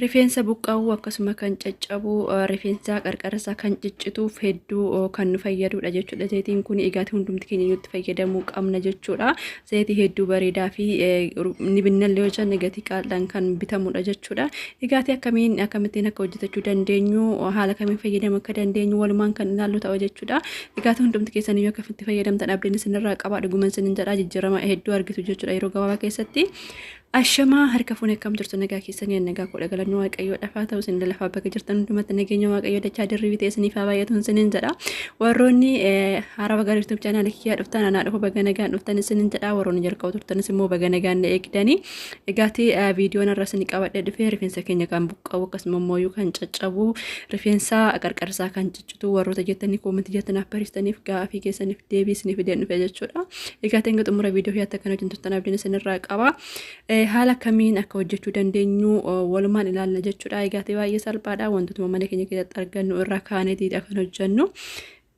Rifeensa buqqa'uu akkasuma kan caccabu rifeensa qarqarasa kan ciccituuf hedduu kan nu fayyadudha jechuudha. Zayitiin kun egaa hundumti keenya itti fayyadamuu qabna jechuudha. Zayitii hedduu bareedaa fi ni binnallee yoo jenne gatii qaaliidhaan kan bitamudha jechuudha. Egaa akkamittiin akka hojjetachuu dandeenyu haala kamiin fayyadamuu akka dandeenyu walumaan kan ilaallu ta'a jechuudha. Egaa hundumti keessan iyyuu akkamitti fayyadamtan abdiin isinirraa qaba. Dhugumaan isin jedhaa jijjiirama hedduu argitu jechuudha yeroo gabaabaa keessatti. Ashamaa harka fuunee akkam jirtu nagaa keessanii nagaa kudha galannoo waaqayyoo dhafaa ta'u isin lafaa bakka jirtan hundumatti nageenya waaqayyoo dachaa dirribii ta'e isiniif haa baay'atuun isiniin jedha. Warroonni haaraa baga YouTube channel kiyyaa dhuftan anaa dhufu baga nagaan dhuftan isiniin jedha. Warroonni jalqaba turtanis immoo baga nagaan na eegdanii. Egaati viidiyoon irra isin qabadhee dhufee rifeensa keenya kan buqqa'u akkasuma immoo kan caccabu rifeensa qarqarsaa kan ciccitu warroota jettanii koomentii jettanaaf barreessitaniif gaafii keessaniif deebii isiniif deebiin dhufe jechuudha. Egaati hanga xumura viidiyoo yaata kana hojjetan turtan abdiin isinirraa qaba. Haala kamiin akka hojjechuu dandeenyu walumaan ilaalla jechuudha. Egaati baay'ee salphaadha. Wantoota mana keenya keessatti argannu irraa kaaneetiidha kan hojjennu.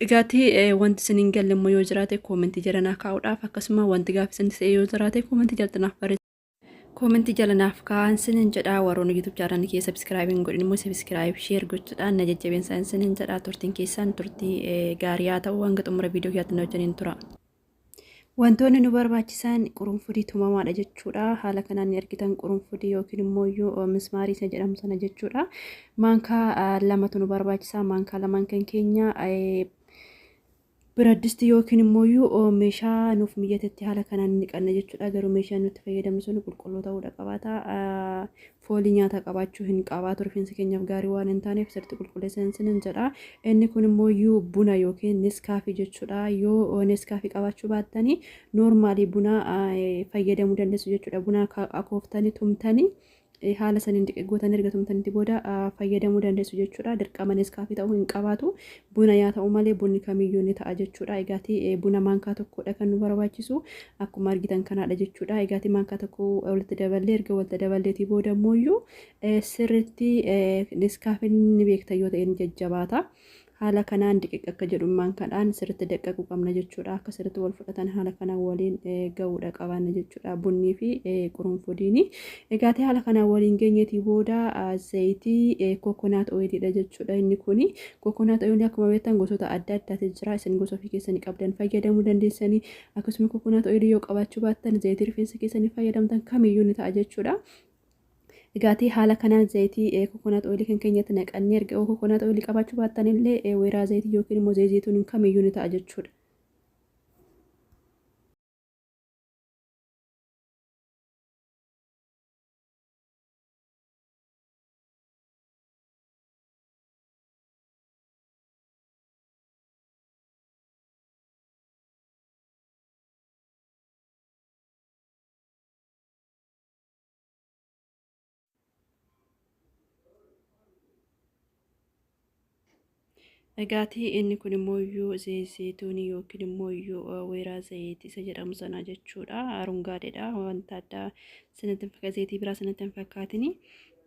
Egaati wanti isin hin galle immoo yoo jiraate koomentii jalanaa kaa'uudhaaf akkasuma wanti gaaffisan ta'e yoo jiraate koomentii jalanaaf barreessu. Koomentii jalanaaf kaa'an sinin jedha. Warroonni YouTube channel kiyya subscribe hin godhin immoo subscribe share gochuudhaan na jajjabeessaa sinin jedha. Turtiin keessan turtii gaarii haa ta'u hanga xumura viidiyoo kiyyaatti na wajjiniin tura. Wantoonni nu barbaachisan qurunfudii tumamaadha jechuudha. Haala kanaan argitan qurunfudii yookiin immoo mismaarii isa jedhamu sana jechuudha. Maankaa lamatu nu barbaachisa. Maankaa lamaan kan keenya biraddisti yookiin immoo meeshaa nuuf mijatetti haala kanaan niqanna jechuudha. Garuu meeshaan nuti fayyadamnu sun qulqulluu ta'uudha qabaata. Foolii nyaata qabaachuu hin qabaatu. Rifeensa keenyaaf gaarii waan hin taaneef sirriitti qulqulleessan sinin jedha. Inni kun immoo buna yookiin neskaafii jechuudha. Yoo neskaafii qabaachuu baattanii noormaalii buna fayyadamuu dandeessu jechuudha. Buna akooftanii tumtanii haala saniin gootanii erga tumtanitti booda fayyadamuu dandeessu jechuudha. Dirqama neskaafii ta'uu hin qabaatu. Buna yaa ta'u malee bunni kamiyyuu ni ta'a jechuudha. Egaati buna maankaa tokkodha kan nu barbaachisu. Akkuma argitan kanaadha jechuudha. Egaati maankaa tokko walitti daballee erga walitti daballeetii booda immoo sirriitti neskaafiin ni beekta yoo ta'e ni jajjabaata. Haala kanaan diqiqa akka jedhummaan kanaan sirriitti daqqaquu qabna jechuudha. Akka sirriitti wal fudhatan haala kanaan waliin ga'uudha qabaanna jechuudha. Bunnii fi qurunfudiini. Egaati haala kanaan waliin geenyeetii booda zayitii kokonaat ooyiliidha jechuudha. Inni kuni kokonaat ooyilii akkuma beektan gosoota adda addaatu jira. Isin gosa ofii keessanii qabdan fayyadamuu dandeessanii. Akkasuma kokonaat ooyilii yoo qabaachuu baattan zayitii rifeensa keessanii fayyadamtan kamiyyuu ni ta'a jechuudha. Egaati haala kanaan zayitii kokonaat ooyilii kan keenyatti naqannee erga kokonaat ooyilii qabaachuu baattan illee weeraa zayitii yookiin immoo zayituun kamiyyuu ni ta'a jechuudha. Egaati inni kun immoo zayituunii yookiin immoo weeraa zayitii isa jedhamu sana jechuudha. Arungaadheedha. Wanta addaa sanatti fakkaata zayitii biraa sanatti hin fakkaatini.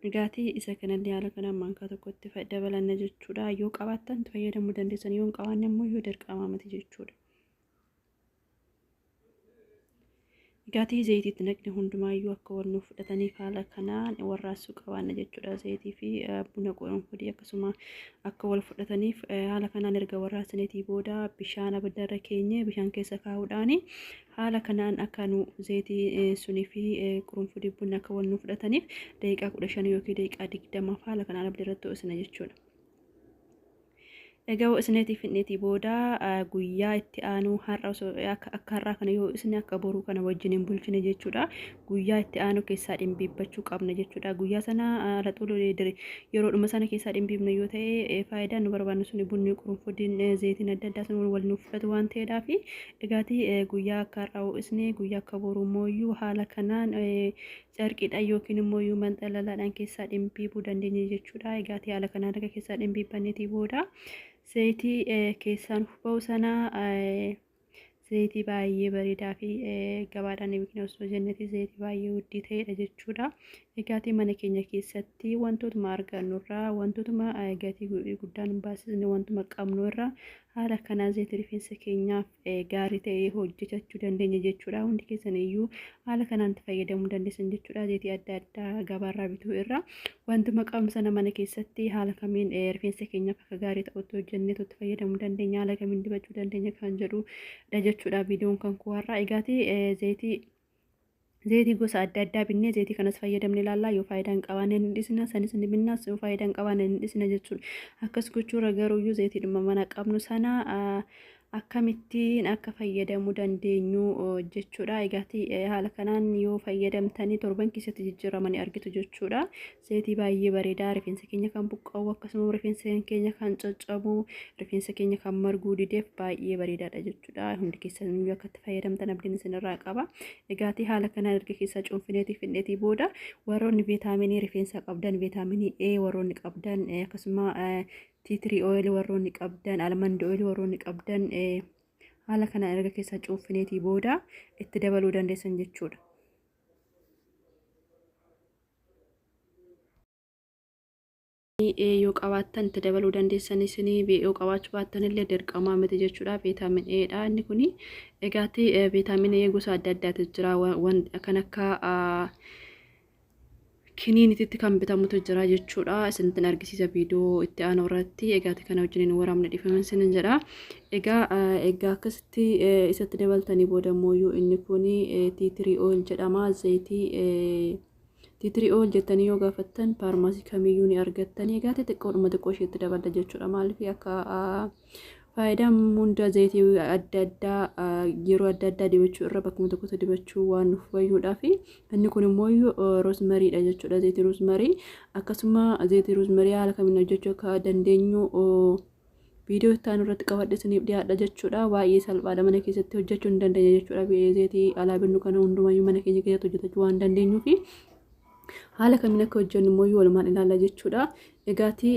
Egaati isa kanallee haala kanaan maankaa tokkotti dabalanna jechuudha. Yoo qabaattan fayyadamuu dandeessan yoo hin qabaanne immoo dirqama miti jechuudha. Egaati zayitiitti naqne hundumaayyuu akka wal nuuf fudhataniif haala kanaan warraasuu qabaanna jechuudha. Zayitii fi buna qurunfudii akkasuma akka wal fudhataniif haala kanaan erga warraasaniitii booda bishaan abiddarra keenye bishaan keessa kaa'uudhaan haala kanaan akka nu zayitii sunii fi qurunfudii bunni akka wal nuuf fudhataniif daqiiqaa 15 yookiin daqiiqaa 20 haala kanaan abiddarratti ho'isna jechuudha. Egaa isneetiif inneetii booda guyyaa itti aanu har'a akka har'aa kana yoo isne akka boruu kana wajjin bulchine jechuudha. Guyyaa itti aanu keessaa dhimbiibbachuu qabna jechuudha. Guyyaa sana laxuu yeroodhuma sana keessaa dhimbiibna yoo ta'e faayidaan nu barbaannu suni bunni qurunfudiin zayitiin adda addaa sun wal nuuf fudhatu waan ta'eedhaaf egaati guyyaa akka har'aa isne guyyaa akka boruu immoo haala kanaan carqiidhaan yookiin immoo manxalalaadhaan keessaa dhimbiibuu dandeenya jechuudha. Egaati haala kanaan erga keessaa dhimbiibbanneetii booda zayitii keessaan ba'u sana zayitii baay'ee bareedaa fi gabaadhaan beekna osoo jenneeti zayitii baay'ee wuddii ta'edha jechuudha. Egaati mana keenya keessatti wantootuma argannurraa wantootuma gatii guddaan hin baasisne wantuma qabnurraa haala kanaa zayitii rifeensa keenyaaf gaarii ta'ee hojjechuu dandeenya jechuudha. Hundi keessan iyyuu haala kanaan fayyadamuu dandeessan jechuudha. Zayitii adda addaa gabaarraa bituu irraa wantuma qabnu sana mana keessatti haala kamiin rifeensa keenyaaf akka gaarii ta'utti hojjennee itti fayyadamuu dandeenya, haala kamiin dibachuu dandeenya kan jedhudha jechuudha viidiyoon kan kuwarraa. Egaati zayitii gosa adda addaa binnee zayitii kanas fayyadamne ilaallaa. Yoo faayidaan qabaanne ni dhisna, sanis ni binna. Yoo faayidaan qabaanne ni dhisna jechuudha. Akkas gochuurra garuuyyuu zayitiidhuma mana qabnu sana akkamittiin akka fayyadamuu dandeenyu jechuudha. Egaati haala kanaan yoo fayyadamtanii torban keessatti jijjiiramanii argitu jechuudha. Zayitii baay'ee bareedaa rifeensa keenya kan buqqa'u akkasumas rifeensa keenya kan caccabu rifeensa keenya kan marguu dideef baay'ee bareedaadha jechuudha. Hundi keessan akka itti fayyadamtan abdiin isinirraa qaba. Egaati haala kanaan erga keessa cuunfineetii fidheetii booda warroonni viitaaminii rifeensa qabdan viitaaminii A warroonni qabdan akkasuma tea oil warroonni qabdan almond oil warroonni qabdan haala kana erga keessa cuunfineetii booda itti dabaluu dandeessan jechuudha. Yoo qabaattan itti dabaluu dandeessan isinii yoo qabaachuu baattan illee dirqamaa miti jechuudha. Viitaamin A dha inni kuni. Egaati viitaamin A gosa adda addaatu jira. Kan akka kiniinititti kan bitamutu jira jechuudha. Isintin argisiisa viidiyoo itti aanu irratti. Egaati kana wajjin waraabna dhifaman sinin jedha. Egaa akkasitti isatti dabaltanii booda immoo inni kuni tea oil jedhama. Zayitii tea oil jettanii yoo gaafattan faarmaasii kamiyyuu ni argattanii. Egaati xiqqoodhuma xiqqoo isheetti dabalta jechuudha. Maaliif akka faayidaan hunda zayitii adda addaa yeroo adda addaa dibachuu irra bakkuma tokkotti dibachuu waan nuuf fayyuudhaaf inni kun immoo roosmariidha jechuudha. Zayitii roosmarii akkasuma zayitii roosmarii haala kamiin hojjechuu akka dandeenyu viidiyoo itti aanu irratti qabadhe isiniif dhiyaadha jechuudha. Baay'ee salphaadha, mana keessatti hojjechuu ni dandeenya jechuudha. Zayitii alaa binnu kana hundumayyuu mana keenya keessatti hojjetachuu waan dandeenyuuf haala kamiin akka hojjennu immoo walumaan ilaalla jechuudha. Egaati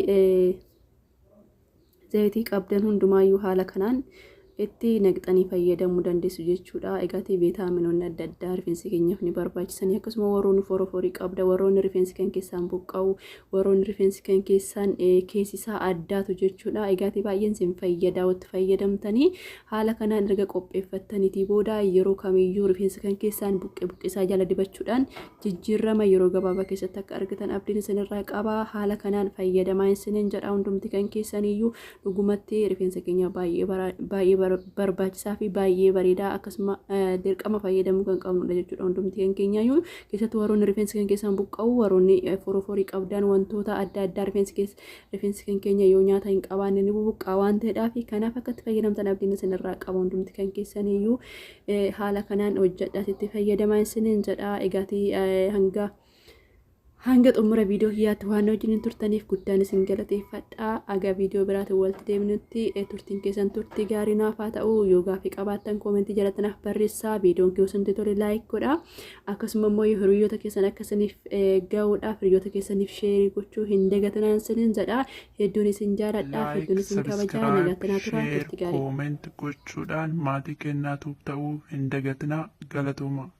zayitii qabdan hundumaayyuu haala kanaan itti naqxanii fayyadamuu dandeessu jechuudha. Egaati viitaaminoonni adda addaa rifeensi keenyaaf ni barbaachisanii akkasuma warroonni forooforii qabda warroonni rifeensi kan keessaan buqqa'u warroonni rifeensi kan keessaan keessisaa addaatu jechuudha. Egaati baay'een isin fayyada itti fayyadamtanii haala kanaan erga qopheeffattaniitii booda yeroo kamiyyuu rifeensi kan keessaan buqqisaa jala dibachuudhaan jijjiirama yeroo gabaabaa keessatti akka argatan abdiin isinirraa qaba. Haala kanaan fayyadamaa isiniin jedha. Hundumti kan keessaniyyuu dhugumatti rifeensa keenya baay'ee barbaachisaa fi baay'ee bareedaa akkasuma dirqama fayyadamuu kan qabnudha jechuudha. Hundumti kan keenyayyuu keessatti warroonni rifeensi kan keessaan buqqa'u warroonni forooforii qabdan wantoota adda addaa rifeensi kan keenya yoo nyaata hin qabaanne ni bubuqqaa waan ta'eedhaaf kanaaf akka itti fayyadamtan abdiin isinirraa qaba. Hundumti kan keessaniyyuu haala kanaan hojjedhaas itti fayyadamaa isiniin jedha. Egaati hanga xumura viidiyoo kiyyaatti waan wajjin turtaniif guddaan isin galateeffadha. Aga viidiyoo biraatiin walitti deemnutti turtiin keessan turtii gaarii naaf haa ta'u. Yoo gaaffii qabaattan koomentii jalatti naaf barreessaa. Viidiyoon keessan tole laayik godhaa. Akkasuma immoo hiriyoota keessan akkasaniif ga'uudhaaf hiriyoota keessaniif sheerii gochuu hin dagatinaa isiniin jedha. Hedduun isin jaaladha, hedduun isin kabajaa. Nagaatti turaa turtii gaarii. Kooment gochuudhaan maatii keenyaaf ta'uu hin dagatinaa. Galatooma.